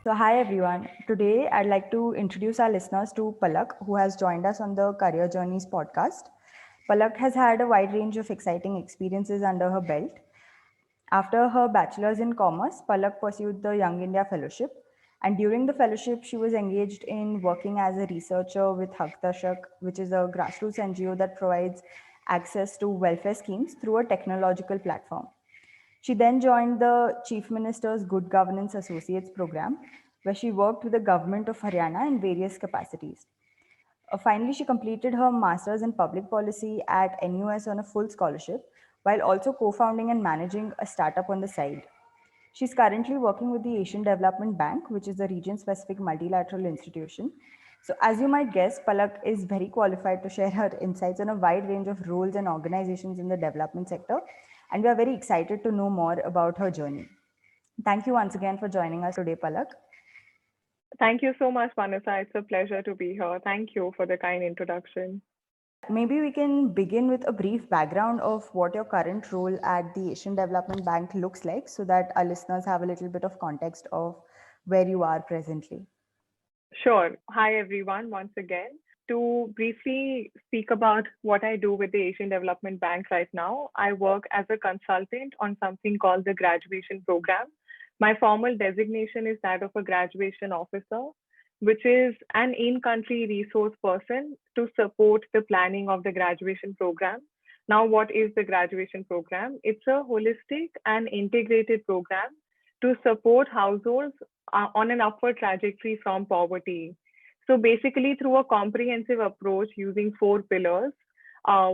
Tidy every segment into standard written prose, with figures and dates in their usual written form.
So, hi everyone. Today, I'd like to introduce our listeners to Palak, who has joined us on the Career Journeys podcast. Palak has had a wide range of exciting experiences under her belt. After her bachelor's in commerce, Palak pursued the Young India Fellowship. And during the fellowship, she was engaged in working as a researcher with Haqdarshak, which is a grassroots NGO that provides access to welfare schemes through a technological platform. She then joined the Chief Minister's Good Governance Associates program, where she worked with the government of Haryana in various capacities. Finally, she completed her master's in public policy at NUS on a full scholarship, while also co founding and managing a startup on the side. She's currently working with the Asian Development Bank, which is a region specific multilateral institution. So, as you might guess, Palak is very qualified to share her insights on a wide range of roles and organizations in the development sector. And we are very excited to know more about her journey. Thank you once again for joining us today, Palak. Thank you so much, Vanessa. It's a pleasure to be here. Thank you for the kind introduction. Maybe we can begin with a brief background of what your current role at the Asian Development Bank looks like so that our listeners have a little bit of context of where you are presently. Sure. Hi, everyone, once again. To briefly speak about what I do with the Asian Development Bank right now, I work as a consultant on something called the graduation program. My formal designation is that of a graduation officer, which is an in country resource person to support the planning of the graduation program. Now, what is the graduation program? It's a holistic and integrated program to support households on an upward trajectory from poverty. So basically, through a comprehensive approach using four pillars,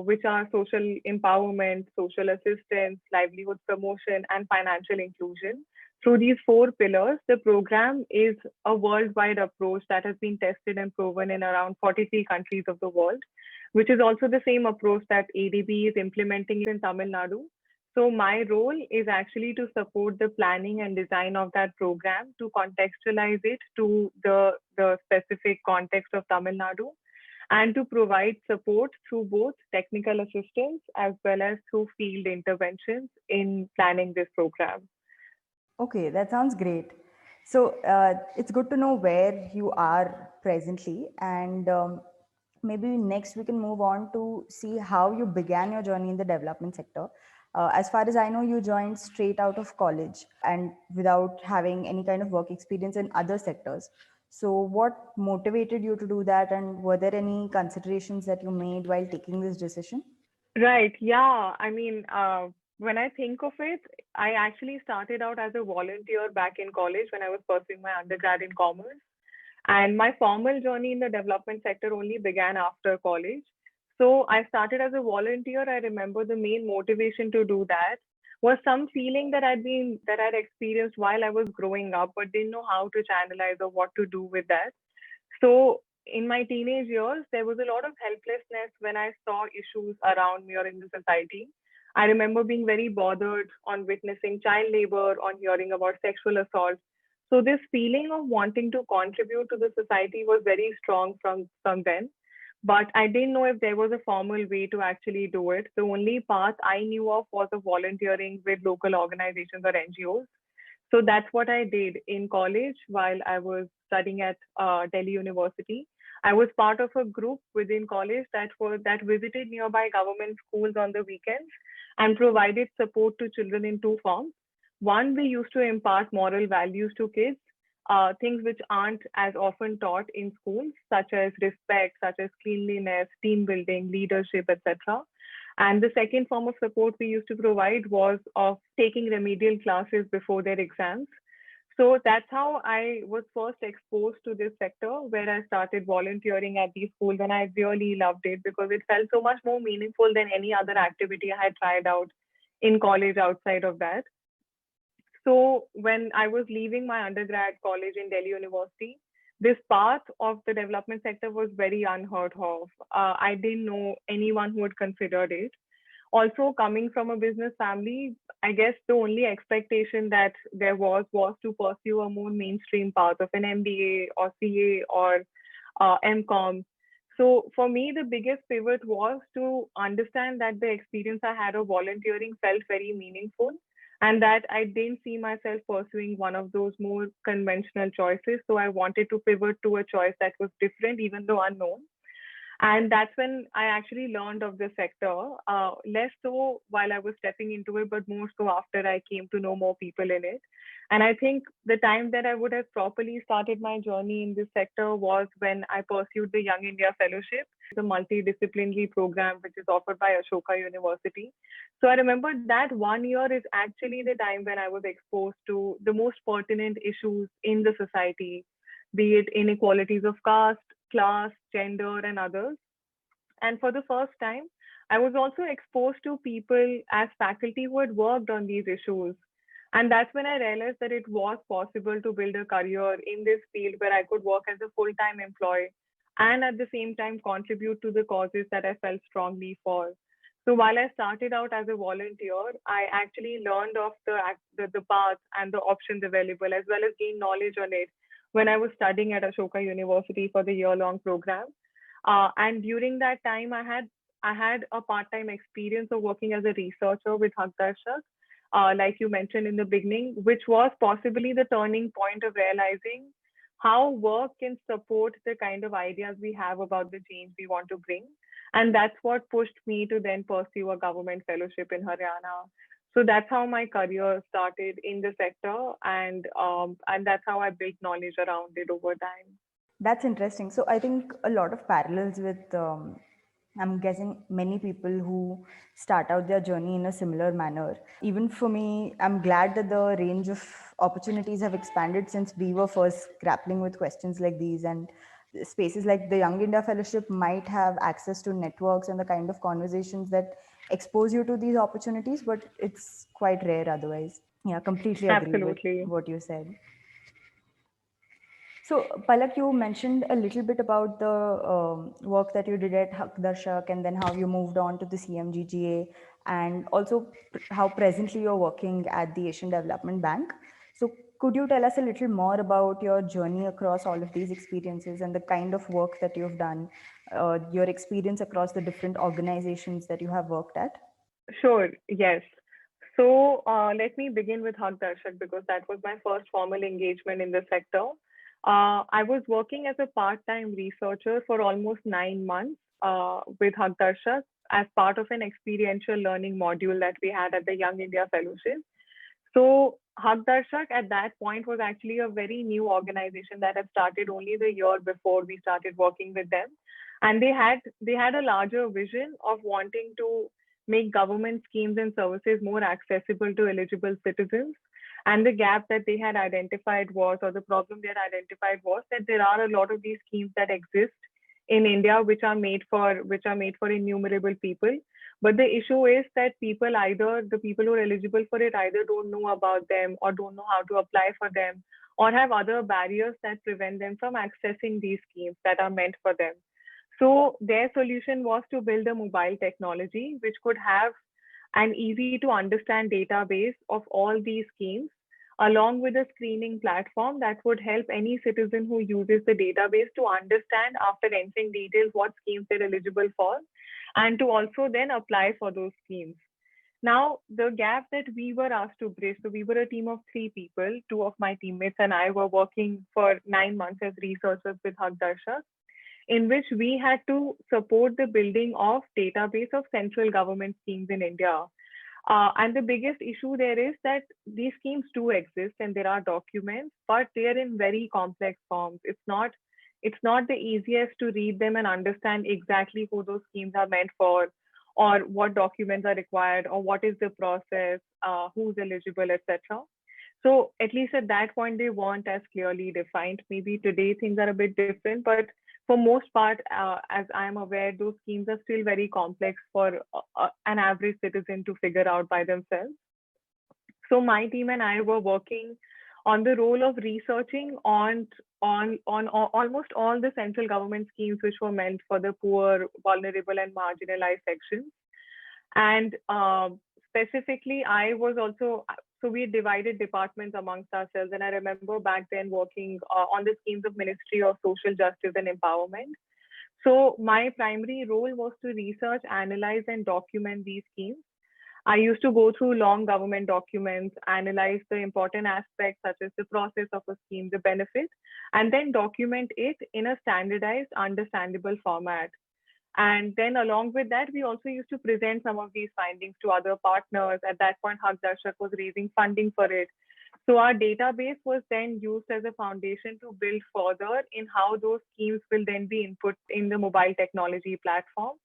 which are social empowerment, social assistance, livelihood promotion, and financial inclusion. Through these four pillars, the program is a worldwide approach that has been tested and proven in around 43 countries of the world, which is also the same approach that ADB is implementing in Tamil Nadu. So my role is actually to support the planning and design of that program to contextualize it to the specific context of Tamil Nadu and to provide support through both technical assistance as well as through field interventions in planning this program. Okay, that sounds great. So it's good to know where you are presently, and maybe next we can move on to see how you began your journey in the development sector. As far as I know, you joined straight out of college and without having any kind of work experience in other sectors. So, what motivated you to do that, and were there any considerations that you made while taking this decision? Right. Yeah. When I think of it, I actually started out as a volunteer back in college when I was pursuing my undergrad in commerce. And my formal journey in the development sector only began after college. So I started as a volunteer. I remember the main motivation to do that was some feeling that I'd experienced while I was growing up, but didn't know how to channelize or what to do with that. So in my teenage years, there was a lot of helplessness when I saw issues around me or in the society. I remember being very bothered on witnessing child labor, on hearing about sexual assault. So this feeling of wanting to contribute to the society was very strong from then. But I didn't know if there was a formal way to actually do it. The only path I knew of was of volunteering with local organizations or NGOs. So that's what I did in college while I was studying at Delhi University. I was part of a group within college that visited nearby government schools on the weekends and provided support to children in two forms. One, we used to impart moral values to kids, things which aren't as often taught in schools, such as respect, such as cleanliness, team building, leadership, etc. And the second form of support we used to provide was of taking remedial classes before their exams. So that's how I was first exposed to this sector, where I started volunteering at these schools. And I really loved it because it felt so much more meaningful than any other activity I had tried out in college outside of that. So when I was leaving my undergrad college in Delhi University, this path of the development sector was very unheard of. I didn't know anyone who had considered it. Also, coming from a business family, I guess the only expectation that there was to pursue a more mainstream path of an MBA or CA or MCOM. So for me, the biggest pivot was to understand that the experience I had of volunteering felt very meaningful. and that I didn't see myself pursuing one of those more conventional choices. So I wanted to pivot to a choice that was different, even though unknown. And that's when I actually learned of the sector, less so while I was stepping into it, but more so after I came to know more people in it. And I think the time that I would have properly started my journey in this sector was when I pursued the Young India Fellowship, a multidisciplinary program which is offered by Ashoka University. So I remember that 1 year is actually the time when I was exposed to the most pertinent issues in the society, be it inequalities of caste, class, gender, and others. And for the first time, I was also exposed to people as faculty who had worked on these issues. And that's when I realized that it was possible to build a career in this field where I could work as a full time employee and at the same time contribute to the causes that I felt strongly for. So while I started out as a volunteer, I actually learned of the paths and the options available, as well as gained knowledge on it when I was studying at Ashoka University for the year-long program. And during that time, I had a part-time experience of working as a researcher with Haqdarshak, like you mentioned in the beginning, which was possibly the turning point of realizing how work can support the kind of ideas we have about the change we want to bring. And that's what pushed me to then pursue a government fellowship in Haryana. So that's how my career started in the sector, and that's how I built knowledge around it over time. That's interesting. So I think a lot of parallels with, I'm guessing, many people who start out their journey in a similar manner. Even for me, I'm glad that the range of opportunities have expanded since we were first grappling with questions like these. And spaces like the Young India Fellowship might have access to networks and the kind of conversations that expose you to these opportunities, but it's quite rare otherwise. Yeah, completely agree with Absolutely. what you said. So, Palak, you mentioned a little bit about the work that you did at Haqdarshak and then how you moved on to the CMGGA, and also how presently you're working at the Asian Development Bank. So, could you tell us a little more about your journey across all of these experiences and the kind of work that you've done, your experience across the different organizations that you have worked at? Sure, yes. So let me begin with Haqdarshak because that was my first formal engagement in the sector. I was working as a part-time researcher for almost 9 months with Haqdarshak as part of an experiential learning module that we had at the Young India Fellowship. So Haqdarshak at that point was actually a very new organization that had started only the year before we started working with them. And they had a larger vision of wanting to make government schemes and services more accessible to eligible citizens. And the gap that they had identified was, or the problem they had identified was that there are a lot of these schemes that exist in India which are made for innumerable people. But the issue is that the people who are eligible for it either don't know about them or don't know how to apply for them or have other barriers that prevent them from accessing these schemes that are meant for them. So their solution was to build a mobile technology which could have an easy to understand database of all these schemes, along with a screening platform that would help any citizen who uses the database to understand after entering details what schemes they're eligible for and to also then apply for those schemes. Now, the gap that we were asked to bridge, so we were a team of 3 people, two of my teammates and I were working for 9 months as researchers with Haqdarshak, in which we had to support the building of database of central government schemes in India. And the biggest issue there is that these schemes do exist and there are documents, but they are in very complex forms. It's not the easiest to read them and understand exactly who those schemes are meant for, or what documents are required, or what is the process, who's eligible, etc. So at least at that point, they weren't as clearly defined. Maybe today things are a bit different, but for most part, as I am aware, those schemes are still very complex for an average citizen to figure out by themselves. So my team and I were working on the role of researching on almost all the central government schemes which were meant for the poor, vulnerable, and marginalized sections. And specifically, I was also, so we divided departments amongst ourselves. And I remember back then working on the schemes of Ministry of Social Justice and Empowerment. So my primary role was to research, analyze, and document these schemes. I used to go through long government documents, analyze the important aspects such as the process of a scheme, the benefit, and then document it in a standardized, understandable format. And then along with that, we also used to present some of these findings to other partners. At that point, Haqdarshak was raising funding for it. So our database was then used as a foundation to build further in how those schemes will then be input in the mobile technology platform.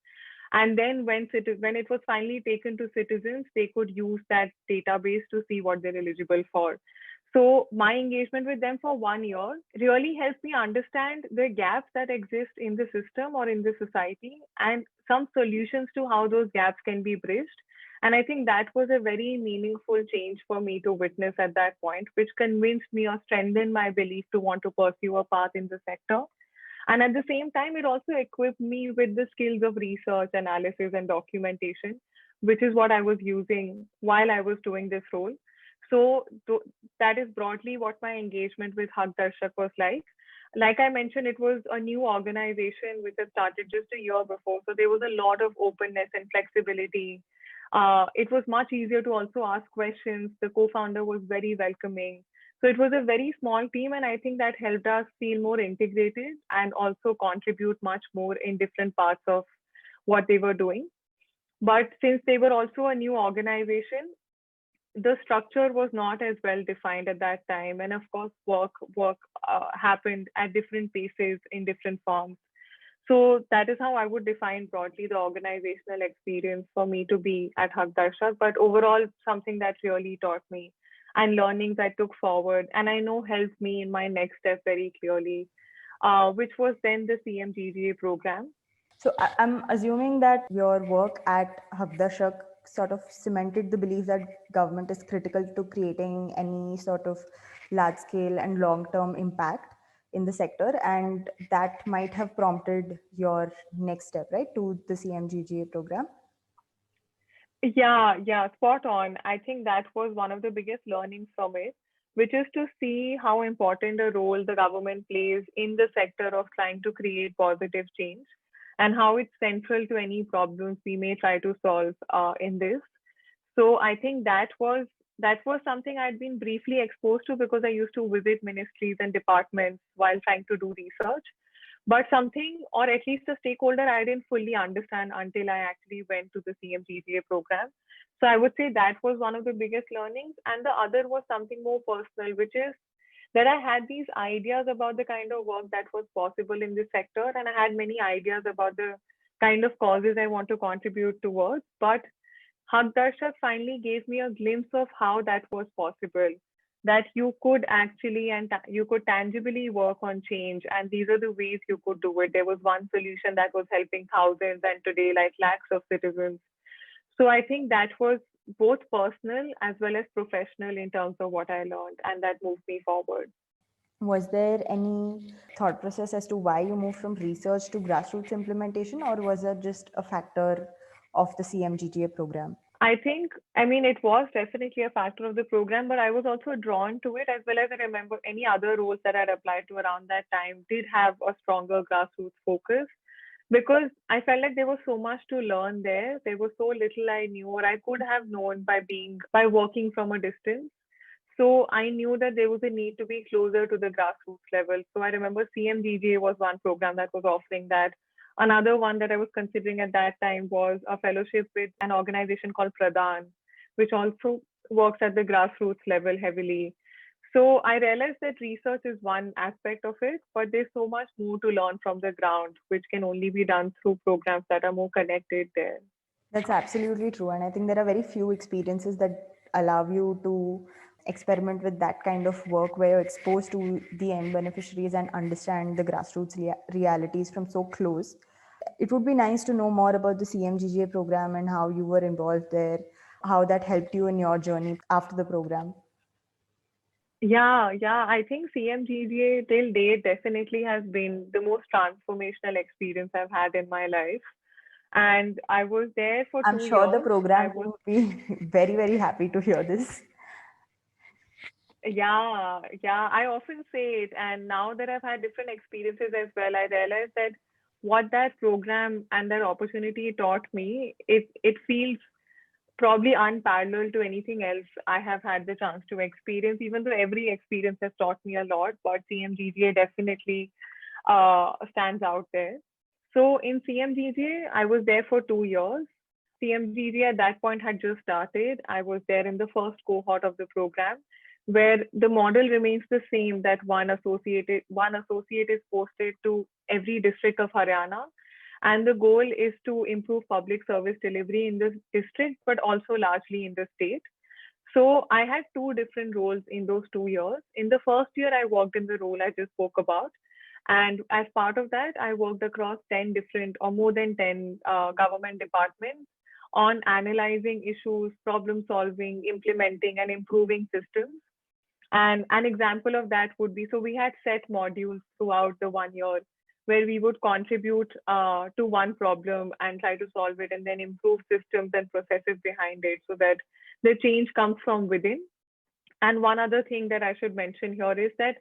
And then when it was finally taken to citizens, they could use that database to see what they're eligible for. So my engagement with them for 1 year really helped me understand the gaps that exist in the system or in the society and some solutions to how those gaps can be bridged. And I think that was a very meaningful change for me to witness at that point, which convinced me or strengthened my belief to want to pursue a path in the sector. And at the same time, it also equipped me with the skills of research, analysis, and documentation, which is what I was using while I was doing this role. So that is broadly what my engagement with Haqdarshak was like. Like I mentioned, it was a new organization which had started just a year before. So there was a lot of openness and flexibility. It was much easier to also ask questions. The co-founder was very welcoming. So it was a very small team, and I think that helped us feel more integrated and also contribute much more in different parts of what they were doing. But since they were also a new organization, the structure was not as well defined at that time, and of course, work happened at different paces in different forms. So that is how I would define broadly the organizational experience for me to be at Haqdarshak. But overall, something that really taught me and learnings I took forward, and I know helped me in my next step very clearly, which was then the CMGGA program. So I'm assuming that your work at Haqdarshak sort of cemented the belief that government is critical to creating any sort of large scale and long term impact in the sector, and that might have prompted your next step, right, to the CMGGA program. Yeah, yeah, spot on. I think that was one of the biggest learnings from it, which is to see how important a role the government plays in the sector of trying to create positive change and how it's central to any problems we may try to solve in this. So I think that was something I'd been briefly exposed to because I used to visit ministries and departments while trying to do research. But something, or at least a stakeholder, I didn't fully understand until I actually went to the CMGGA program. So I would say that was one of the biggest learnings. And the other was something more personal, which is that I had these ideas about the kind of work that was possible in this sector. And I had many ideas about the kind of causes I want to contribute towards. But Haqdarshak finally gave me a glimpse of how that was possible, that you could actually you could tangibly work on change, and these are the ways you could do it. There was one solution that was helping thousands, and today like lakhs of citizens. So I think that was both personal as well as professional in terms of what I learned, and that moved me forward. Was there any thought process as to why you moved from research to grassroots implementation, or was it just a factor of the CMGGA program? I think, I mean, it was definitely a factor of the program, but I was also drawn to it as well as I remember any other roles that I'd applied to around that time did have a stronger grassroots focus because I felt like there was so much to learn there. There was so little I knew or I could have known by working from a distance. So I knew that there was a need to be closer to the grassroots level. So I remember CMGGA was one program that was offering that. Another one that I was considering at that time was a fellowship with an organization called Pradhan, which also works at the grassroots level heavily. So I realized that research is one aspect of it, but there's so much more to learn from the ground, which can only be done through programs that are more connected there. That's absolutely true. And I think there are very few experiences that allow you to experiment with that kind of work where you're exposed to the end beneficiaries and understand the grassroots realities from so close. It would be nice to know more about the CMGGA program and how you were involved there, how that helped you in your journey after the program. Yeah, yeah. I think CMGGA till date definitely has been the most transformational experience I've had in my life. And I was there for I'm two sure the years. I program team was, would be very, very happy to hear this. yeah, yeah. I often say it. And now that I've had different experiences as well, I realized that what that program and that opportunity taught me, it feels probably unparalleled to anything else I have had the chance to experience, even though every experience has taught me a lot, but CMGGA definitely stands out there. So in CMGGA, I was there for 2 years. CMGGA at that point had just started. I was there in the first cohort of the program, where the model remains the same, that one associate is posted to every district of Haryana, and the goal is to improve public service delivery in this district, but also largely in the state. So I had two different roles in those 2 years. In the first year, I worked in the role I just spoke about. And as part of that, I worked across 10 different or more than 10 government departments on analyzing issues, problem solving, implementing, and improving systems. And an example of that would be, so we had set modules throughout the 1 year where we would contribute to one problem and try to solve it and then improve systems and processes behind it so that the change comes from within. And one other thing that I should mention here is that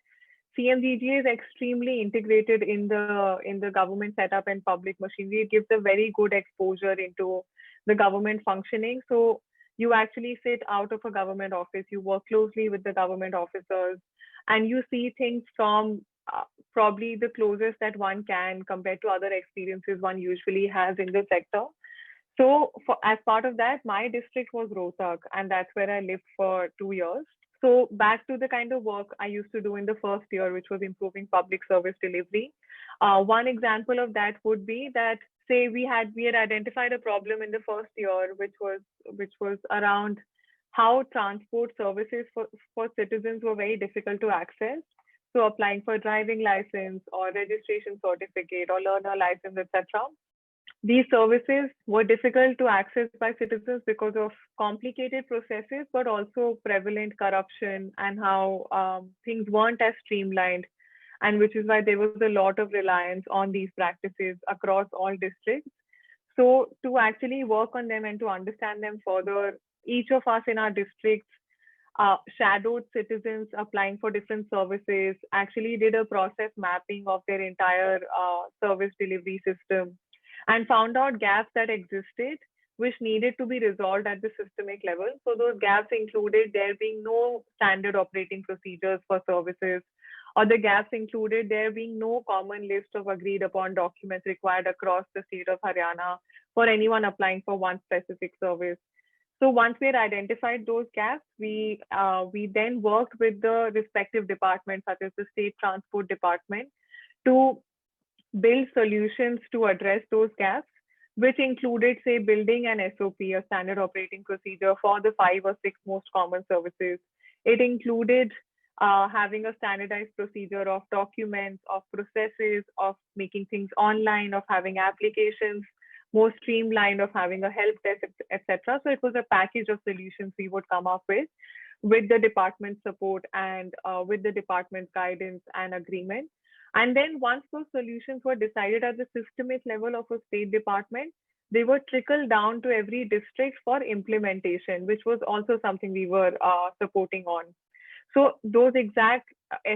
CMGGA is extremely integrated in the government setup and public machinery. It gives a very good exposure into the government functioning. So you actually sit out of a government office, you work closely with the government officers, and you see things from probably the closest that one can compared to other experiences one usually has in the sector. So as part of that, my district was Rohtak, and that's where I lived for 2 years. So back to the kind of work I used to do in the first year, which was improving public service delivery. One example of that would be that, say we had identified a problem in the first year, which was around how transport services for citizens were very difficult to access. So applying for driving license or registration certificate or learner license, etc. These services were difficult to access by citizens because of complicated processes, but also prevalent corruption and how things weren't as streamlined, and which is why there was a lot of reliance on these practices across all districts. So to actually work on them and to understand them further, each of us in our districts shadowed citizens applying for different services, actually did a process mapping of their entire service delivery system, and found out gaps that existed which needed to be resolved at the systemic level. So those gaps included there being no standard operating procedures for services, or the gaps included there being no common list of agreed upon documents required across the state of Haryana for anyone applying for one specific service. So once we had identified those gaps, we then worked with the respective departments, such as the State Transport Department, to build solutions to address those gaps, which included, say, building an SOP, a standard operating procedure, for the 5 or 6 most common services. It included having a standardized procedure of documents, of processes, of making things online, of having applications more streamlined, of having a help desk, etc. So it was a package of solutions we would come up with the department support and with the department's guidance and agreement. And then once those solutions were decided at the systemic level of a state department, they were trickled down to every district for implementation, which was also something we were supporting on. So those exact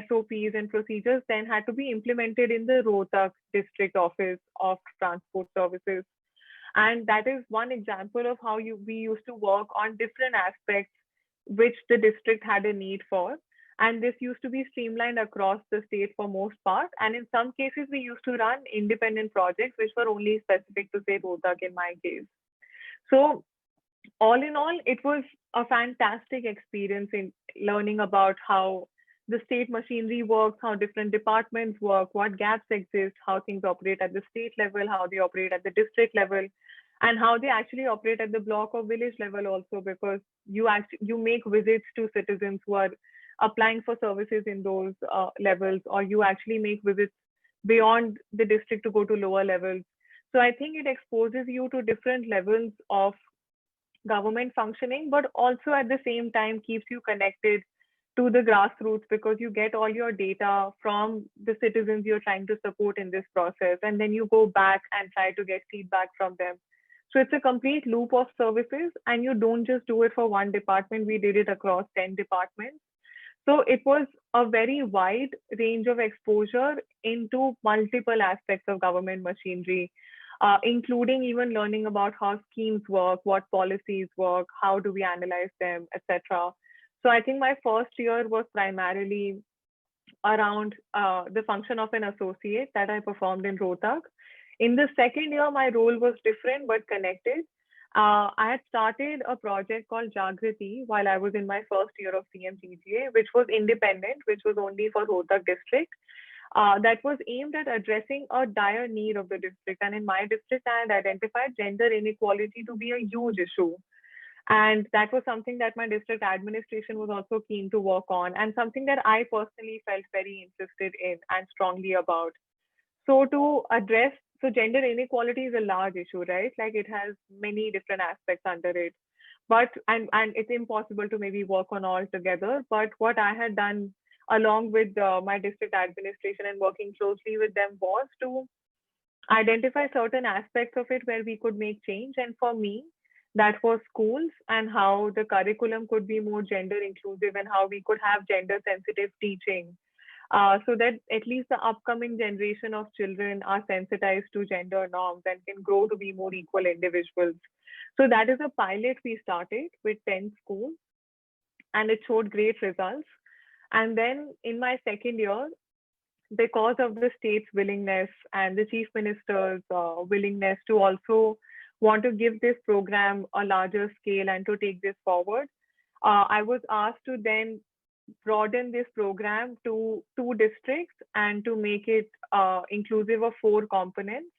SOPs and procedures then had to be implemented in the Rohtak district office of transport services. And that is one example of how we used to work on different aspects which the district had a need for. And this used to be streamlined across the state for most part. And in some cases, we used to run independent projects, which were only specific to, say, Rohtak in my case. So all in all, it was a fantastic experience in learning about how the state machinery works, how different departments work, what gaps exist, how things operate at the state level, how they operate at the district level, and how they actually operate at the block or village level also, because you make visits to citizens who are applying for services in those levels, or you actually make visits beyond the district to go to lower levels. So I think it exposes you to different levels of government functioning, but also at the same time keeps you connected to the grassroots, because you get all your data from the citizens you're trying to support in this process, and then you go back and try to get feedback from them. So it's a complete loop of services, and you don't just do it for one department. We did it across 10 departments. So it was a very wide range of exposure into multiple aspects of government machinery. including even learning about how schemes work, what policies work, how do we analyze them, etc. So I think my first year was primarily around the function of an associate that I performed in Rohtak. In the second year, my role was different but connected. I had started a project called Jaagriti while I was in my first year of CMGGA, which was independent, which was only for Rohtak district. That was aimed at addressing a dire need of the district. And in my district, I had identified gender inequality to be a huge issue. And that was something that my district administration was also keen to work on, and something that I personally felt very interested in and strongly about. So to address, so gender inequality is a large issue, right? Like it has many different aspects under it. But and it's impossible to maybe work on all together. But what I had done along with my district administration and working closely with them was to identify certain aspects of it where we could make change. And for me, that was schools and how the curriculum could be more gender inclusive and how we could have gender sensitive teaching, so that at least the upcoming generation of children are sensitized to gender norms and can grow to be more equal individuals. So that is a pilot we started with 10 schools, and it showed great results. And then in my second year, because of the state's willingness and the chief minister's willingness to also want to give this program a larger scale and to take this forward, I was asked to then broaden this program to two districts and to make it inclusive of four components.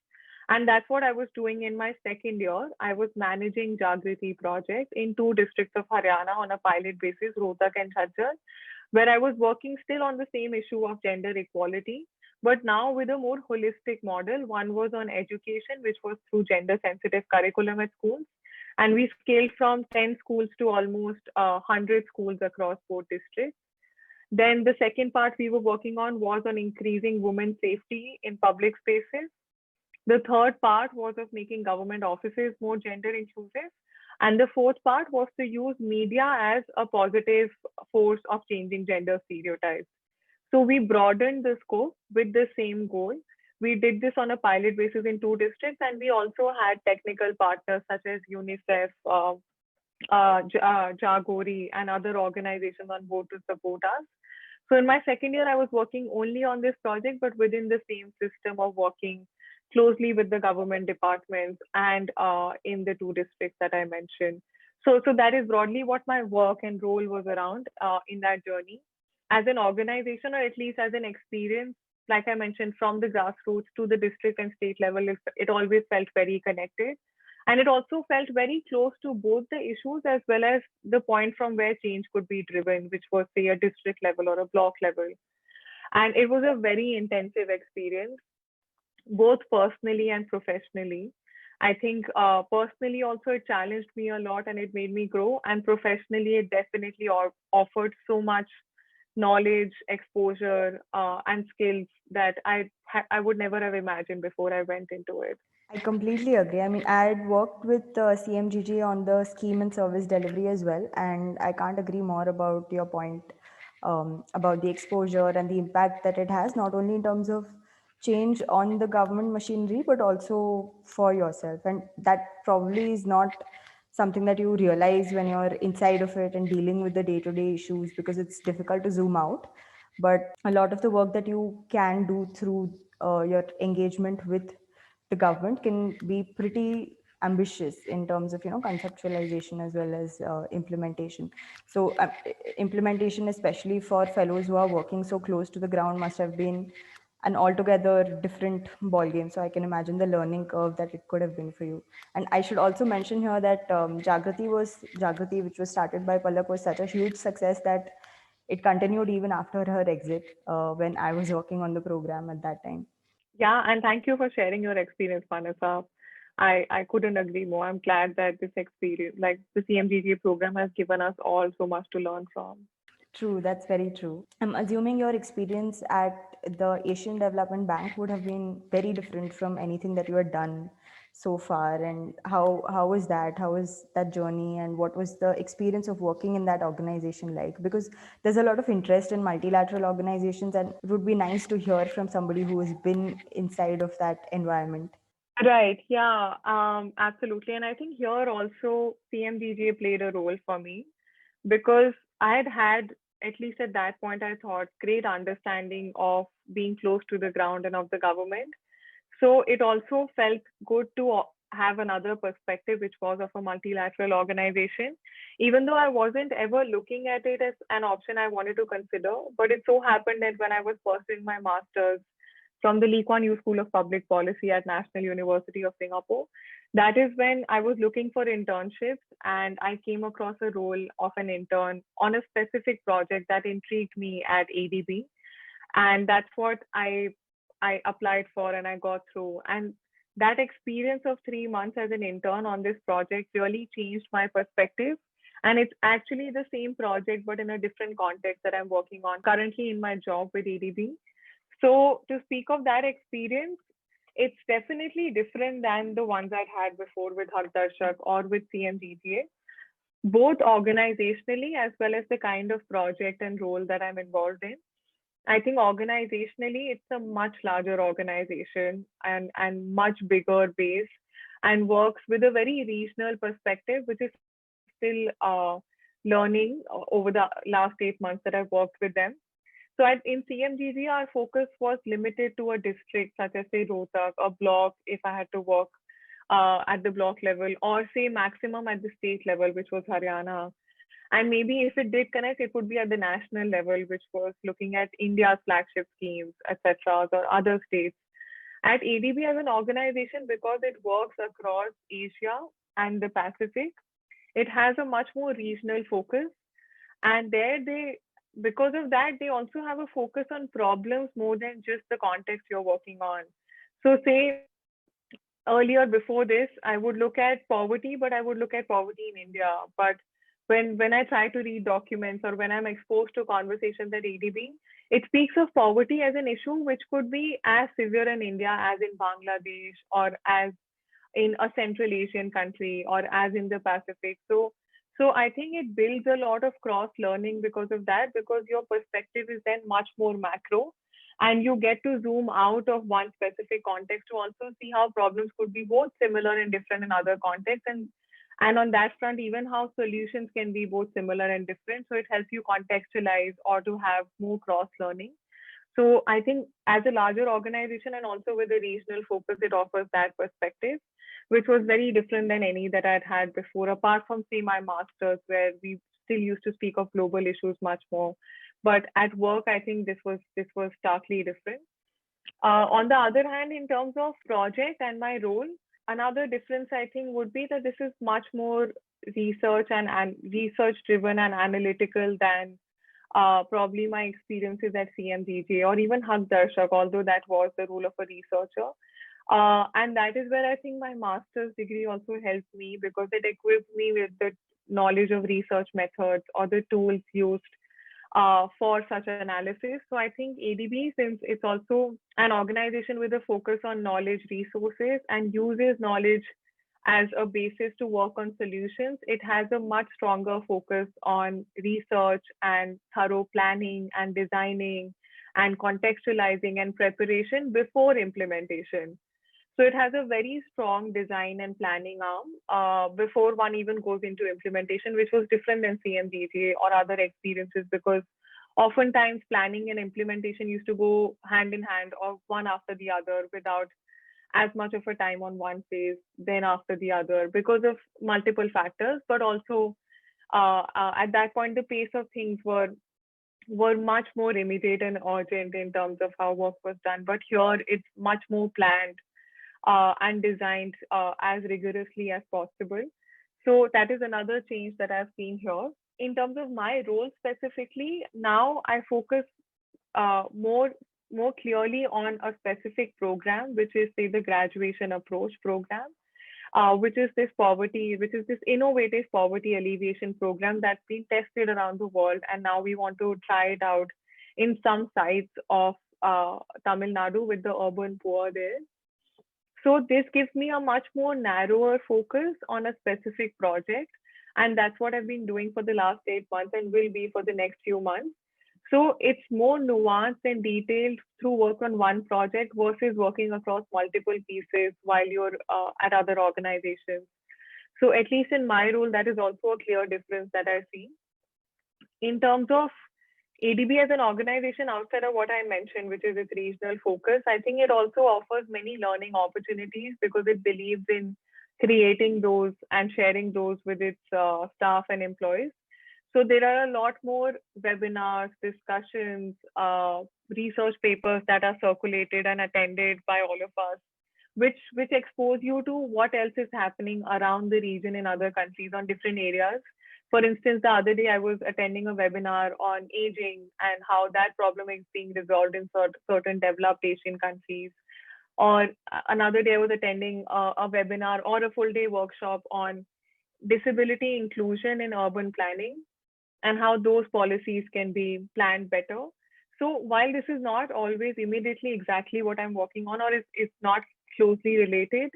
And that's what I was doing in my second year. I was managing Jaagriti project in two districts of Haryana on a pilot basis, Rohtak and Jhajjar, where I was working still on the same issue of gender equality, but now with a more holistic model. One was on education, which was through gender sensitive curriculum at schools. And we scaled from 10 schools to almost 100 schools across both districts. Then the second part we were working on was on increasing women's safety in public spaces. The third part was of making government offices more gender inclusive. And the fourth part was to use media as a positive force of changing gender stereotypes. So we broadened the scope with the same goal. We did this on a pilot basis in two districts, and we also had technical partners such as UNICEF, Jagori, and other organizations on board to support us. So in my second year, I was working only on this project, but within the same system of working closely with the government departments and in the two districts that I mentioned. So that is broadly what my work and role was around in that journey. As an organization, or at least as an experience, like I mentioned, from the grassroots to the district and state level, it always felt very connected. And it also felt very close to both the issues as well as the point from where change could be driven, which was, say, a district level or a block level. And it was a very intensive experience, both personally and professionally. I think personally also it challenged me a lot and it made me grow. And professionally, it definitely offered so much knowledge, exposure, and skills that I would never have imagined before I went into it. I completely agree. I mean, I had worked with CMGG on the scheme and service delivery as well, and I can't agree more about your point about the exposure and the impact that it has, not only in terms of change on the government machinery, but also for yourself. And that probably is not something that you realize when you're inside of it and dealing with the day-to-day issues, because it's difficult to zoom out. But a lot of the work that you can do through your engagement with the government can be pretty ambitious in terms of conceptualization as well as implementation. So implementation, especially for fellows who are working so close to the ground, must have been an altogether different ball game. So I can imagine the learning curve that it could have been for you. And I should also mention here that Jaagriti, which was started by Palak, was such a huge success that it continued even after her exit, when I was working on the program at that time. Yeah, and thank you for sharing your experience, Vanessa. I couldn't agree more. I'm glad that this experience, like the CMGGA program, has given us all so much to learn from. True, that's very true. I'm assuming your experience at the Asian Development Bank would have been very different from anything that you had done so far. And how was that? How was that journey? And what was the experience of working in that organization like? Because there's a lot of interest in multilateral organizations, and it would be nice to hear from somebody who has been inside of that environment. Right. Yeah. Absolutely. And I think here also CMGGA played a role for me because I had, at least at that point, I thought, great understanding of being close to the ground and of the government. So it also felt good to have another perspective, which was of a multilateral organization, even though I wasn't ever looking at it as an option I wanted to consider. But it so happened that when I was pursuing my master's from the Lee Kuan Yew School of Public Policy at National University of Singapore, that is when I was looking for internships and I came across a role of an intern on a specific project that intrigued me at ADB, and that's what I applied for and I got through. And that experience of 3 months as an intern on this project really changed my perspective. And it's actually the same project, but in a different context that I'm working on currently in my job with ADB. So to speak of that experience, it's definitely different than the ones I'd had before with Haqdarshak or with CMGGA, both organizationally as well as the kind of project and role that I'm involved in. I think organizationally, it's a much larger organization and much bigger base and works with a very regional perspective, which is still learning over the last 8 months that I've worked with them. So in CMGG, our focus was limited to a district such as say Rohtak, a block if I had to work at the block level, or say maximum at the state level, which was Haryana. And maybe if it did connect, it would be at the national level, which was looking at India's flagship schemes, etc., or other states. At ADB as an organization, because it works across Asia and the Pacific, it has a much more regional focus. And there they, because of that, they also have a focus on problems more than just the context you're working on. So say earlier before this, I would look at poverty, but I would look at poverty in India. But when I try to read documents or when I'm exposed to conversations at ADB, it speaks of poverty as an issue which could be as severe in India as in Bangladesh or as in a Central Asian country or as in the Pacific. So I think it builds a lot of cross learning because of that, because your perspective is then much more macro and you get to zoom out of one specific context to also see how problems could be both similar and different in other contexts, and on that front even how solutions can be both similar and different, so it helps you contextualize or to have more cross learning. So I think as a larger organization and also with a regional focus, it offers that perspective, which was very different than any that I'd had before, apart from say my masters, where we still used to speak of global issues much more. But at work, I think this was starkly different. On the other hand, in terms of project and my role, another difference I think would be that this is much more and research driven and analytical than probably my experiences at CMGJ or even Haqdarshak, although that was the role of a researcher. And that is where I think my master's degree also helped me because it equipped me with the knowledge of research methods or the tools used for such analysis. So I think ADB, since it's also an organization with a focus on knowledge resources and uses knowledge as a basis to work on solutions, it has a much stronger focus on research and thorough planning and designing and contextualizing and preparation before implementation. So it has a very strong design and planning arm before one even goes into implementation, which was different than CMGGA or other experiences because oftentimes planning and implementation used to go hand in hand or one after the other without as much of a time on one phase then after the other because of multiple factors, but also at that point the pace of things were much more immediate and urgent in terms of how work was done. But here it's much more planned and designed as rigorously as possible. So that is another change that I've seen here. In terms of my role specifically, now I focus more clearly on a specific program, which is say the graduation approach program, which is this innovative poverty alleviation program that's been tested around the world, and now we want to try it out in some sites of Tamil Nadu with the urban poor there. So this gives me a much more narrower focus on a specific project. And that's what I've been doing for the last 8 months and will be for the next few months. So it's more nuanced and detailed through work on one project versus working across multiple pieces while you're at other organizations. So at least in my role, that is also a clear difference that I see. In terms of ADB as an organization, outside of what I mentioned, which is its regional focus, I think it also offers many learning opportunities because it believes in creating those and sharing those with its staff and employees. So there are a lot more webinars, discussions, research papers that are circulated and attended by all of us, which expose you to what else is happening around the region in other countries on different areas. For instance, the other day I was attending a webinar on aging and how that problem is being resolved in certain developed Asian countries. Or another day I was attending a webinar or a full day workshop on disability inclusion in urban planning and how those policies can be planned better. So while this is not always immediately exactly what I'm working on, or it's not closely related,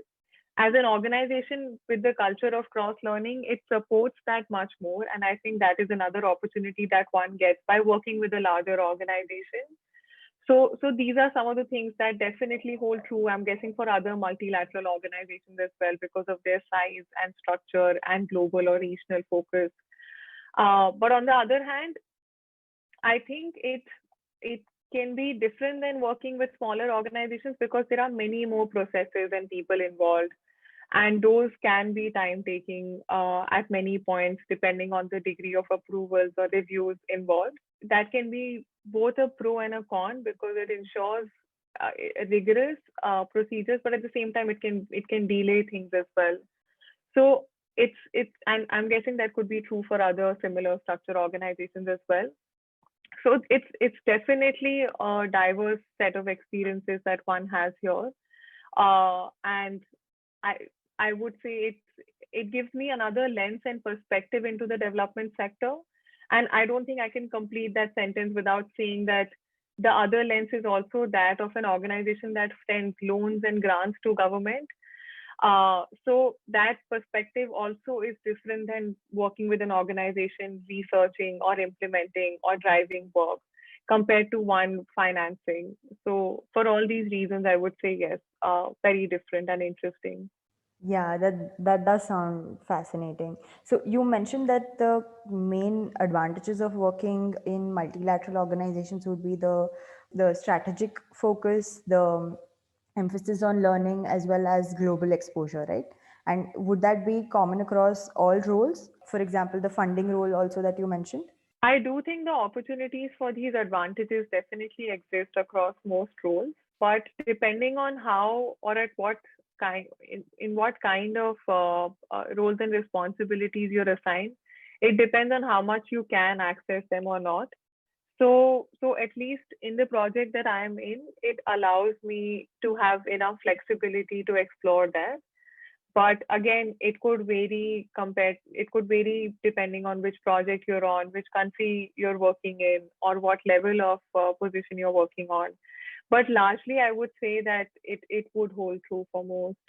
as an organization with the culture of cross learning, it supports that much more. And I think that is another opportunity that one gets by working with a larger organization. So these are some of the things that definitely hold true, I'm guessing, for other multilateral organizations as well, because of their size and structure and global or regional focus. But on the other hand, I think it can be different than working with smaller organizations because there are many more processes and people involved, and those can be time taking at many points depending on the degree of approvals or reviews involved. That can be both a pro and a con because it ensures rigorous procedures, but at the same time it can delay things as well. So it's and I'm guessing that could be true for other similar structure organizations as well. So it's definitely a diverse set of experiences that one has here, and I I would say it gives me another lens and perspective into the development sector. And I don't think I can complete that sentence without saying that the other lens is also that of an organization that sends loans and grants to government. So that perspective also is different than working with an organization researching or implementing or driving work compared to one financing. So for all these reasons, I would say yes, very different and interesting. Yeah, that does sound fascinating. So you mentioned that the main advantages of working in multilateral organizations would be the strategic focus, the emphasis on learning, as well as global exposure, right? And would that be common across all roles? For example, the funding role also that you mentioned? I do think the opportunities for these advantages definitely exist across most roles, but depending on how or at what in what kind of roles and responsibilities you're assigned, it depends on how much you can access them or not. So at least in the project that I am in, it allows me to have enough flexibility to explore that. But again, it could vary depending on which project you're on, which country you're working in, or what level of position you're working on. But largely, I would say that it would hold true for most.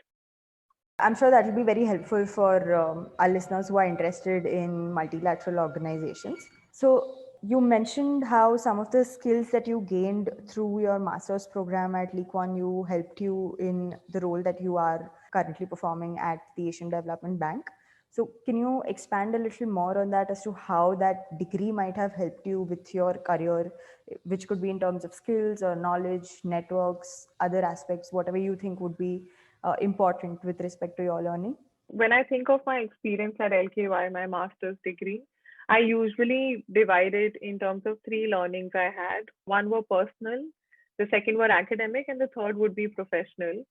I'm sure that will be very helpful for our listeners who are interested in multilateral organizations. So, you mentioned how some of the skills that you gained through your master's program at Lee Kuan Yew helped you in the role that you are currently performing at the Asian Development Bank. So, can you expand a little more on that as to how that degree might have helped you with your career, which could be in terms of skills or knowledge, networks, other aspects, whatever you think would be important with respect to your learning? When I think of my experience at LKY, my master's degree, I usually divide it in terms of three learnings I had. One were personal, the second were academic, and the third would be professional.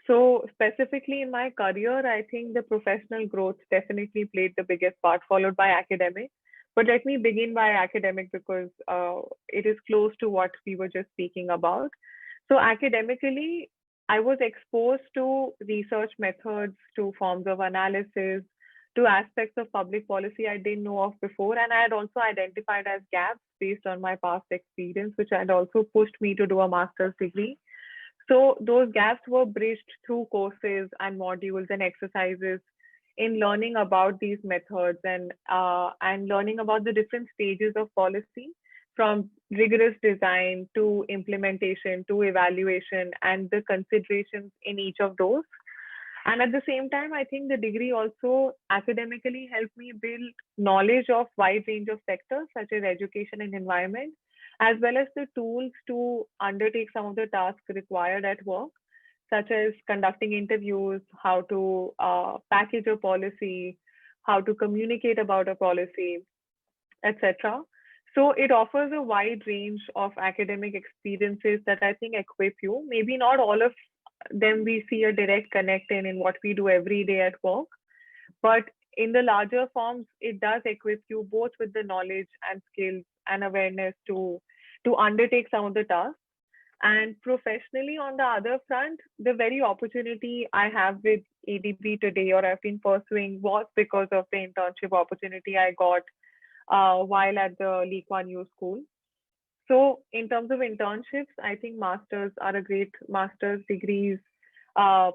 So specifically in my career, I think the professional growth definitely played the biggest part, followed by academic. But let me begin by academic because it is close to what we were just speaking about. So academically, I was exposed to research methods, to forms of analysis, to aspects of public policy I didn't know of before. And I had also identified as gaps based on my past experience, which had also pushed me to do a master's degree. So those gaps were bridged through courses and modules and exercises in learning about these methods and learning about the different stages of policy, from rigorous design to implementation to evaluation and the considerations in each of those. And at the same time, I think the degree also academically helped me build knowledge of wide range of sectors such as education and environment, as well as the tools to undertake some of the tasks required at work, such as conducting interviews, how to package a policy, how to communicate about a policy, etc. So it offers a wide range of academic experiences that I think equip you. Maybe not all of them we see a direct connect in what we do every day at work, but in the larger forms, it does equip you both with the knowledge and skills and awareness to undertake some of the tasks. And professionally, on the other front, the very opportunity I have with ADB today, or I've been pursuing, was because of the internship opportunity I got while at the Lee Kuan Yew School. So, in terms of internships, I think masters are a great master's degrees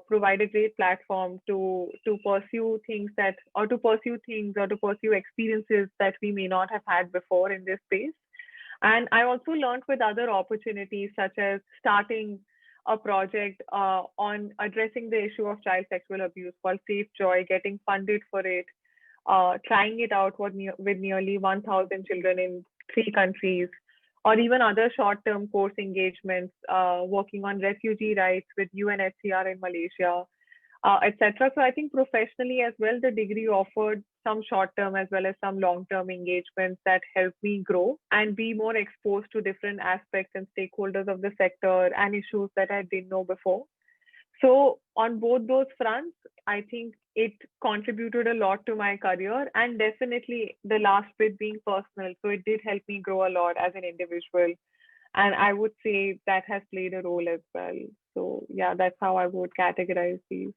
provide a great platform to pursue things that or to pursue experiences that we may not have had before in this space. And I also learned with other opportunities, such as starting a project on addressing the issue of child sexual abuse called SafeJoy, getting funded for it, trying it out with nearly 1,000 children in 3 countries, or even other short-term course engagements, working on refugee rights with UNHCR in Malaysia, etc. So I think professionally as well, the degree offered some short-term as well as some long-term engagements that helped me grow and be more exposed to different aspects and stakeholders of the sector and issues that I didn't know before. So on both those fronts, I think it contributed a lot to my career, and definitely the last bit being personal. So it did help me grow a lot as an individual. And I would say that has played a role as well. So yeah, that's how I would categorize these.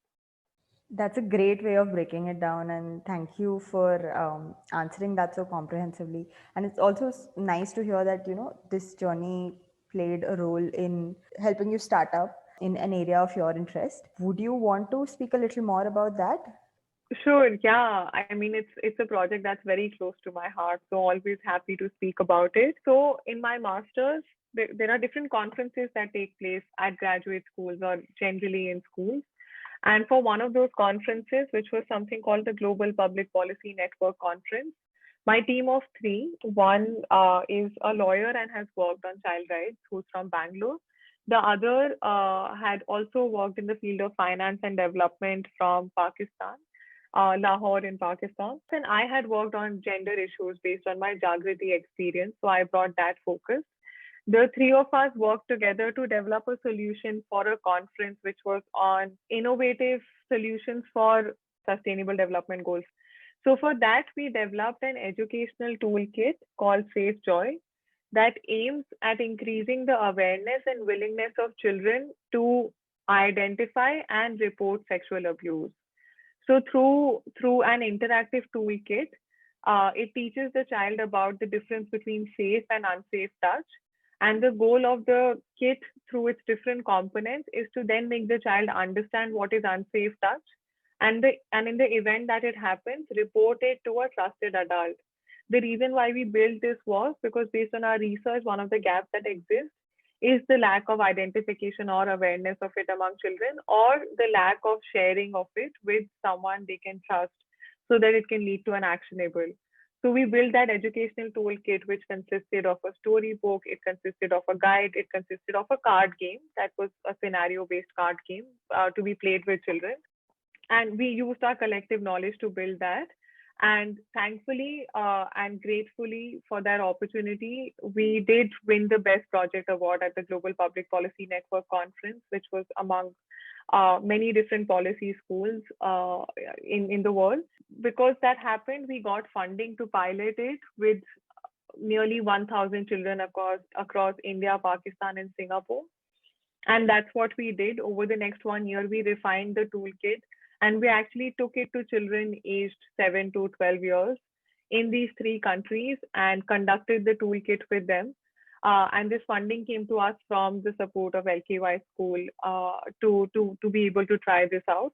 That's a great way of breaking it down, and thank you for answering that so comprehensively. And it's also nice to hear that this journey played a role in helping you start up in an area of your interest. Would you want to speak a little more about that? Sure, yeah. I mean, it's a project that's very close to my heart, so always happy to speak about it. So in my master's, there are different conferences that take place at graduate schools or generally in schools. And for one of those conferences, which was something called the Global Public Policy Network Conference, my team of three, one is a lawyer and has worked on child rights, who's from Bangalore. The other had also worked in the field of finance and development from Pakistan, Lahore in Pakistan. And I had worked on gender issues based on my Jaagriti experience. So I brought that focus. The three of us worked together to develop a solution for a conference which was on innovative solutions for sustainable development goals. So for that, we developed an educational toolkit called SafeJoy that aims at increasing the awareness and willingness of children to identify and report sexual abuse. So through an interactive toolkit, it teaches the child about the difference between safe and unsafe touch. And the goal of the kit through its different components is to then make the child understand what is unsafe touch. And in the event that it happens, report it to a trusted adult. The reason why we built this was because based on our research, one of the gaps that exists is the lack of identification or awareness of it among children, or the lack of sharing of it with someone they can trust so that it can lead to an actionable. So we built that educational toolkit, which consisted of a storybook, it consisted of a guide, it consisted of a card game that was a scenario-based card game to be played with children. And we used our collective knowledge to build that. And thankfully and gratefully for that opportunity, we did win the Best Project Award at the Global Public Policy Network Conference, which was among many different policy schools in the world. Because that happened, we got funding to pilot it with nearly 1,000 children across India, Pakistan, and Singapore. And that's what we did. Over the next 1 year, we refined the toolkit and we actually took it to children aged 7 to 12 years in these 3 countries and conducted the toolkit with them. And this funding came to us from the support of LKY School to be able to try this out.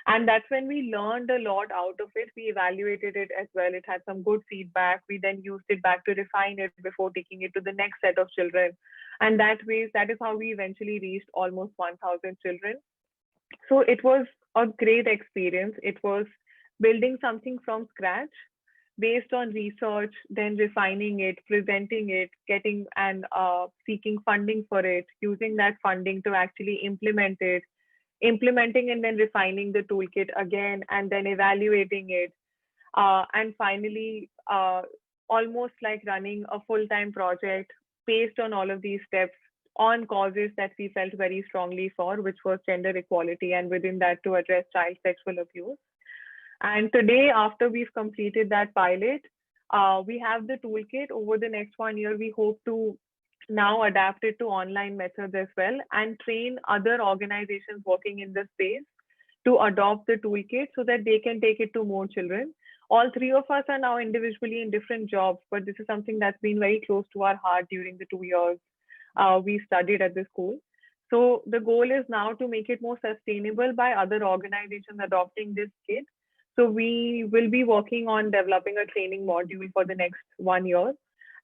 And that's when we learned a lot out of it. We evaluated it as well. It had some good feedback. We then used it back to refine it before taking it to the next set of children. And that is how we eventually reached almost 1,000 children. So it was a great experience. It was building something from scratch based on research, then refining it, presenting it, getting and seeking funding for it, using that funding to actually implement it, implementing and then refining the toolkit again, and then evaluating it, and finally, almost like running a full-time project based on all of these steps on causes that we felt very strongly for, which was gender equality, and within that to address child sexual abuse. And today, after we've completed that pilot, we have the toolkit. Over the next 1 year, we hope to now adapt it to online methods as well and train other organizations working in the space to adopt the toolkit so that they can take it to more children. All three of us are now individually in different jobs, but this is something that's been very close to our heart during the 2 years we studied at the school. So the goal is now to make it more sustainable by other organizations adopting this kit. So we will be working on developing a training module for the next 1 year,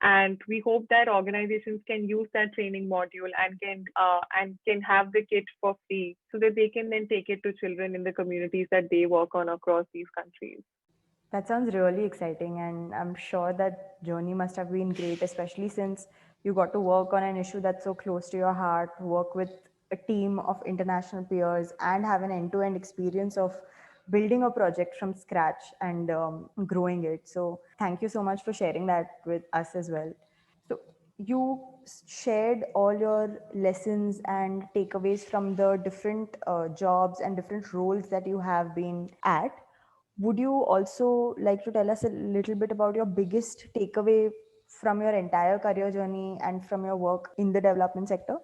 and we hope that organizations can use that training module and can have the kit for free, so that they can then take it to children in the communities that they work on across these countries. That sounds really exciting, and I'm sure that journey must have been great, especially since you got to work on an issue that's so close to your heart, work with a team of international peers, and have an end to end experience of building a project from scratch and growing it. So, thank you so much for sharing that with us as well. So, you shared all your lessons and takeaways from the different jobs and different roles that you have been at. Would you also like to tell us a little bit about your biggest takeaway from your entire career journey and from your work in the development sector?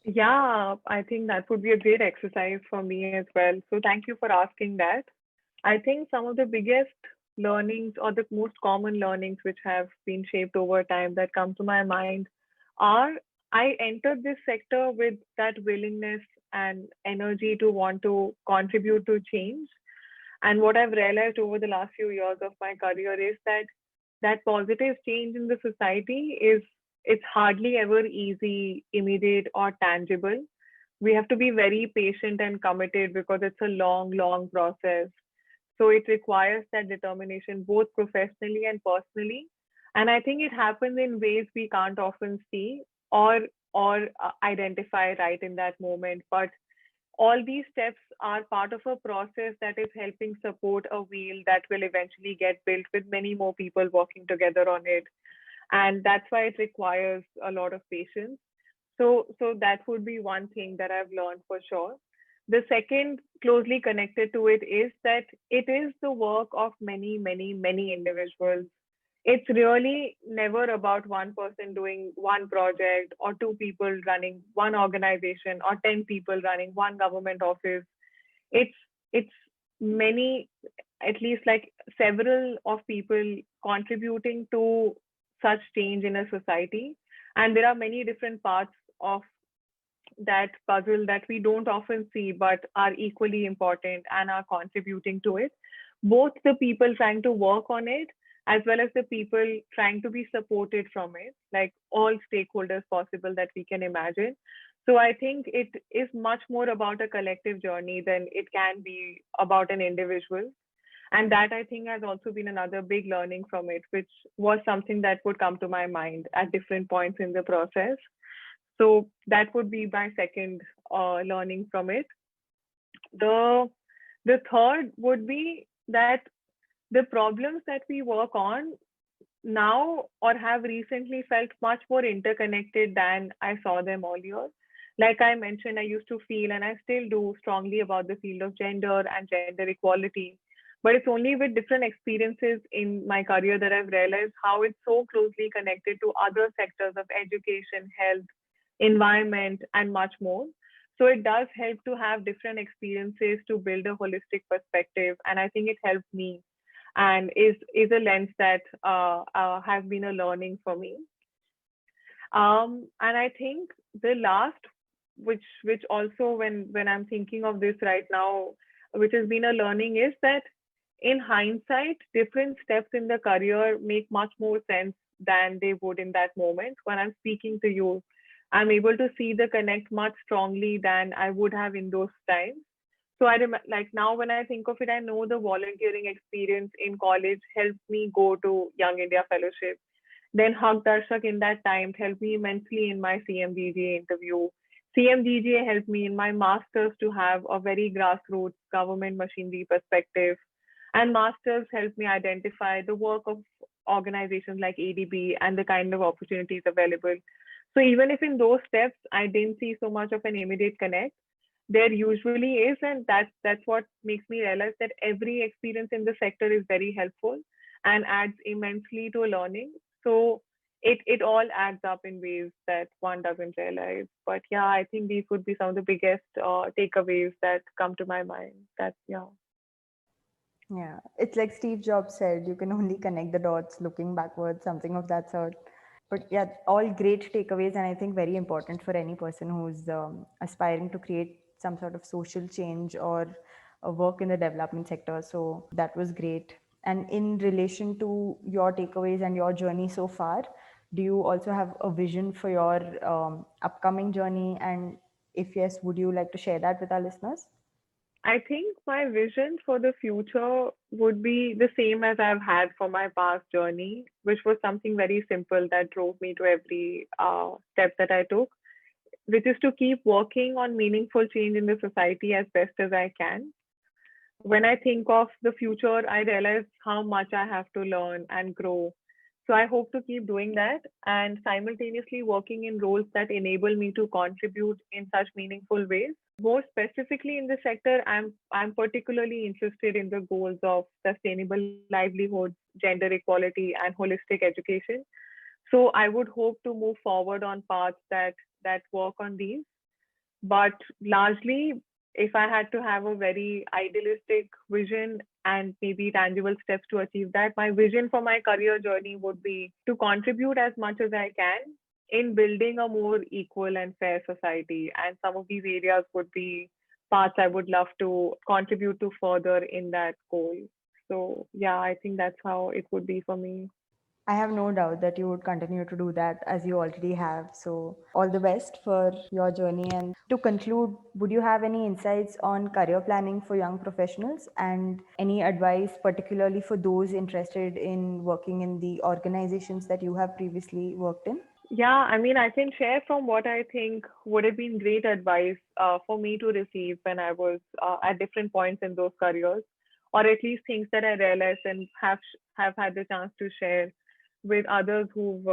Yeah, I think that would be a great exercise for me as well. So thank you for asking that. I think some of the biggest learnings or the most common learnings which have been shaped over time that come to my mind are, I entered this sector with that willingness and energy to want to contribute to change. And what I've realized over the last few years of my career is that that positive change in the society is, it's hardly ever easy, immediate, or tangible. We have to be very patient and committed because it's a long, long process. So it requires that determination both professionally and personally. And I think it happens in ways we can't often see or identify right in that moment. But all these steps are part of a process that is helping support a wheel that will eventually get built with many more people working together on it. And that's why it requires a lot of patience. So that would be one thing that I've learned for sure. The second, closely connected to it, is that it is the work of many, many, many individuals. It's really never about one person doing one project or two people running one organization or 10 people running one government office. It's many, at least like several of people contributing to such change in a society. And there are many different parts of that puzzle that we don't often see but are equally important and are contributing to it. Both the people trying to work on it as well as the people trying to be supported from it, like all stakeholders possible that we can imagine. So I think it is much more about a collective journey than it can be about an individual. And that, I think, has also been another big learning from it, which was something that would come to my mind at different points in the process. So that would be my second learning from it. The third would be that the problems that we work on now or have recently felt much more interconnected than I saw them earlier. Like I mentioned, I used to feel, and I still do, strongly about the field of gender and gender equality. But it's only with different experiences in my career that I've realized how it's so closely connected to other sectors of education, health, environment, and much more. So it does help to have different experiences to build a holistic perspective. And I think it helped me and is a lens that has been a learning for me. And I think the last, which also when I'm thinking of this right now, which has been a learning, is that in hindsight, different steps in the career make much more sense than they would in that moment. When I'm speaking to you, I'm able to see the connect much strongly than I would have in those times. So like now when I think of it, I know the volunteering experience in college helped me go to Young India Fellowship. Then Haqdarshak in that time helped me immensely in my CMGGA interview. CMGGA helped me in my master's to have a very grassroots government machinery perspective. And masters helped me identify the work of organizations like ADB and the kind of opportunities available. So even if in those steps I didn't see so much of an immediate connect, there usually is, and that's what makes me realize that every experience in the sector is very helpful and adds immensely to learning. So it all adds up in ways that one doesn't realize. But yeah, I think these would be some of the biggest takeaways that come to my mind. That yeah. Yeah, it's like Steve Jobs said, you can only connect the dots looking backwards, something of that sort. But yeah, all great takeaways, and I think very important for any person who's aspiring to create some sort of social change or work in the development sector. So that was great. And in relation to your takeaways and your journey so far, do you also have a vision for your upcoming journey? And if yes, would you like to share that with our listeners? I think my vision for the future would be the same as I've had for my past journey, which was something very simple that drove me to every step that I took, which is to keep working on meaningful change in the society as best as I can. When I think of the future, I realize how much I have to learn and grow. So I hope to keep doing that and simultaneously working in roles that enable me to contribute in such meaningful ways. More specifically in the sector, I'm particularly interested in the goals of sustainable livelihoods, gender equality, and holistic education. So I would hope to move forward on paths that work on these. But largely, if I had to have a very idealistic vision and maybe tangible steps to achieve that, my vision for my career journey would be to contribute as much as I can in building a more equal and fair society. And some of these areas would be parts I would love to contribute to further in that goal. So, yeah, I think that's how it would be for me. I have no doubt that you would continue to do that as you already have. So, all the best for your journey. And to conclude, would you have any insights on career planning for young professionals and any advice, particularly for those interested in working in the organizations that you have previously worked in? Yeah, I mean, I can share from what I think would have been great advice for me to receive when I was at different points in those careers, or at least things that I realized and have had the chance to share with others who've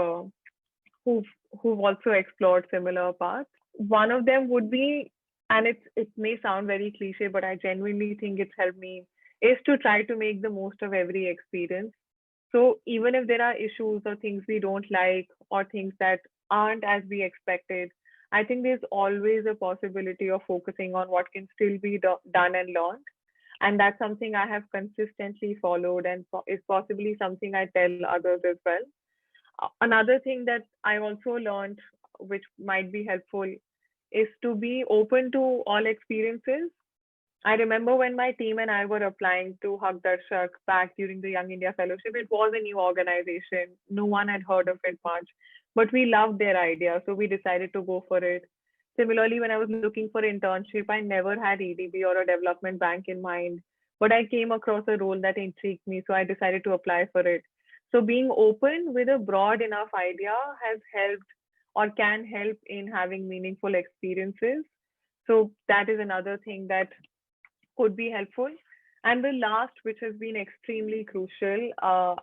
who've also explored similar paths. One of them would be, and it may sound very cliche, but I genuinely think it's helped me, is to try to make the most of every experience. So even if there are issues or things we don't like or things that aren't as we expected, I think there's always a possibility of focusing on what can still be done and learned. And that's something I have consistently followed and is possibly something I tell others as well. Another thing that I also learned, which might be helpful, is to be open to all experiences. I remember when my team and I were applying to Haqdarshak back during the Young India Fellowship, it was a new organization. No one had heard of it much, but we loved their idea, so we decided to go for it. Similarly, when I was looking for internship, I never had ADB or a development bank in mind, but I came across a role that intrigued me, so I decided to apply for it. So being open with a broad enough idea has helped or can help in having meaningful experiences. So that is another thing that could be helpful. And the last, which has been extremely crucial,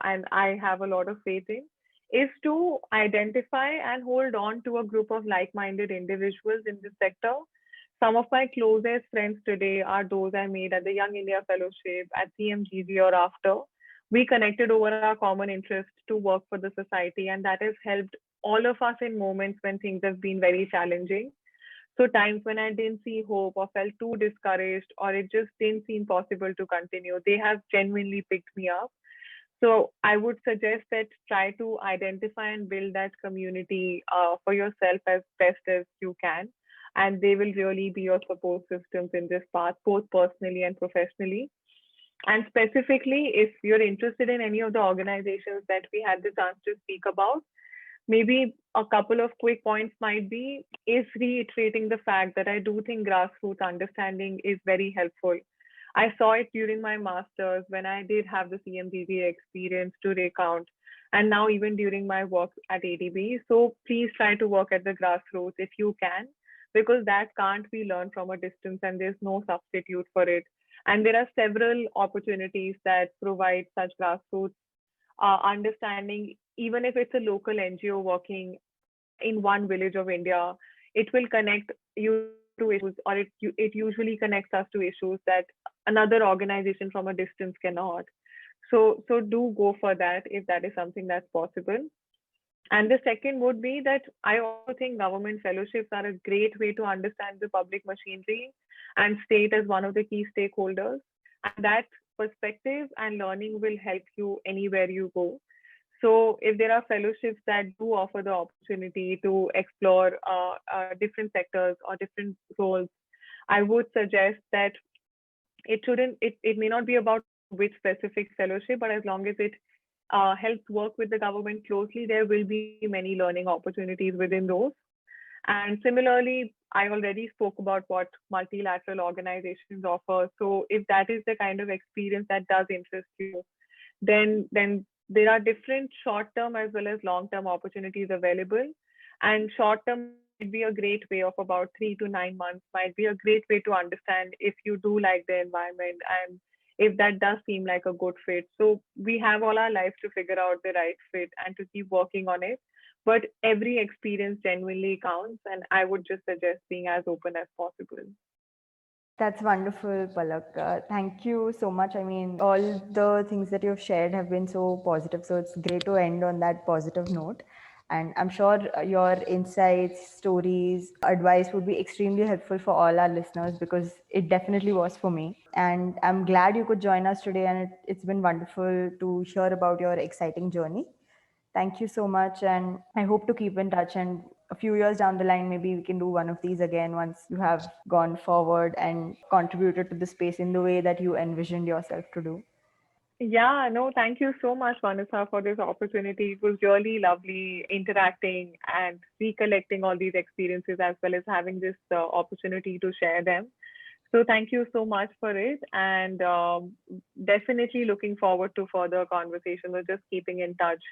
and I have a lot of faith in, is to identify and hold on to a group of like minded individuals in this sector. Some of my closest friends today are those I made at the Young India Fellowship, at CMGG, or after. We connected over our common interest to work for the society, and that has helped all of us in moments when things have been very challenging. So times when I didn't see hope or felt too discouraged or it just didn't seem possible to continue, they have genuinely picked me up. So I would suggest that try to identify and build that community for yourself as best as you can. and they will really be your support systems in this path, both personally and professionally. And specifically, if you're interested in any of the organizations that we had the chance to speak about, maybe a couple of quick points might be is reiterating the fact that I do think grassroots understanding is very helpful. I saw it during my master's when I did have the CMGGA experience to recount, and now even during my work at ADB. So please try to work at the grassroots if you can, because that can't be learned from a distance and there's no substitute for it. And there are several opportunities that provide such grassroots understanding, even if it's a local NGO working in one village of India, it will connect you to issues, or it usually connects us to issues that another organization from a distance cannot. So do go for that if that is something that's possible. And the second would be that I also think government fellowships are a great way to understand the public machinery and state as one of the key stakeholders. And that perspective and learning will help you anywhere you go. So if there are fellowships that do offer the opportunity to explore different sectors or different roles, I would suggest that it may not be about which specific fellowship, but as long as it helps work with the government closely, there will be many learning opportunities within those. And similarly, I already spoke about what multilateral organizations offer. So if that is the kind of experience that does interest you, then there are different short-term as well as long-term opportunities available. And short-term might be a great way of about 3 to 9 months, might be a great way to understand if you do like the environment and if that does seem like a good fit. So we have all our lives to figure out the right fit and to keep working on it. But every experience genuinely counts, and I would just suggest being as open as possible. That's wonderful, Palak. Thank you so much. I mean, all the things that you've shared have been so positive. So it's great to end on that positive note. And I'm sure your insights, stories, advice would be extremely helpful for all our listeners because it definitely was for me. And I'm glad you could join us today. And it's been wonderful to hear about your exciting journey. Thank you so much. And I hope to keep in touch. And a few years down the line, maybe we can do one of these again once you have gone forward and contributed to the space in the way that you envisioned yourself to do. Yeah, no, thank you so much, Vanessa, for this opportunity. It was really lovely interacting and recollecting all these experiences as well as having this opportunity to share them. So thank you so much for it, and definitely looking forward to further conversations or just keeping in touch.